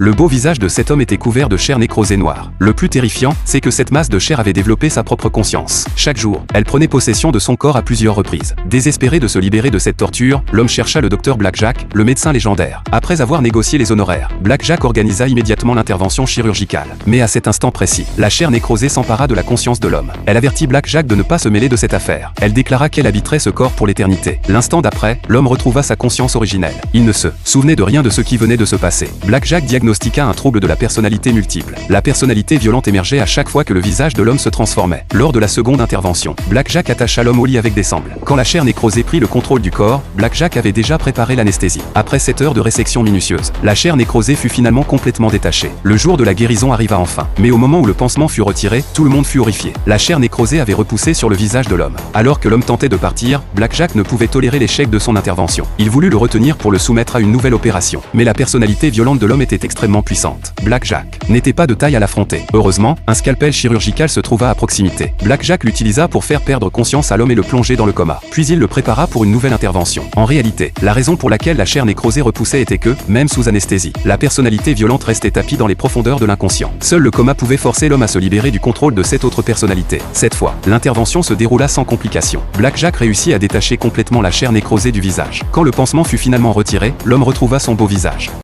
Le beau visage de cet homme était couvert de chair nécrosée noire. Le plus terrifiant, c'est que cette masse de chair avait développé sa propre conscience. Chaque jour, elle prenait possession de son corps à plusieurs reprises. Désespéré de se libérer de cette torture, l'homme chercha le docteur Blackjack, le médecin légendaire. Après avoir négocié les honoraires, Blackjack organisa immédiatement l'intervention chirurgicale. Mais à cet instant précis, la chair nécrosée s'empara de la conscience de l'homme. Elle avertit Blackjack de ne pas se mêler de cette affaire. Elle déclara qu'elle habiterait ce corps pour l'éternité. L'instant d'après, l'homme retrouva sa conscience originelle. Il ne se souvenait de rien de ce qui venait de se passer. Blackjack diagnostiqua un trouble de la personnalité multiple. La personnalité violente émergeait à chaque fois que le visage de l'homme se transformait. Lors de la seconde intervention, Blackjack attacha l'homme au lit avec des sangles. Quand la chair nécrosée prit le contrôle du corps, Blackjack avait déjà préparé l'anesthésie. Après 7 heures de résection minutieuse, la chair nécrosée fut finalement complètement détachée. Le jour de la guérison arriva enfin. Mais au moment où le pansement fut retiré, tout le monde fut horrifié. La chair nécrosée avait repoussé sur le visage de l'homme. Alors que l'homme tentait de partir, Blackjack ne pouvait tolérer l'échec de son intervention. Il voulut le retenir pour le soumettre à une nouvelle opération. Mais la personnalité violente de l'homme était extrêmement puissante. Blackjack n'était pas de taille à l'affronter. Heureusement, un scalpel chirurgical se trouva à proximité. Blackjack l'utilisa pour faire perdre conscience à l'homme et le plonger dans le coma. Puis il le prépara pour une nouvelle intervention. En réalité, la raison pour laquelle la chair nécrosée repoussait était que, même sous anesthésie, la personnalité violente restait tapie dans les profondeurs de l'inconscient. Seul le coma pouvait forcer l'homme à se libérer du contrôle de cette autre personnalité. Cette fois, l'intervention se déroula sans complications. Blackjack réussit à détacher complètement la chair nécrosée du visage. Quand le pansement fut finalement retiré, l'homme retrouva son beau visage.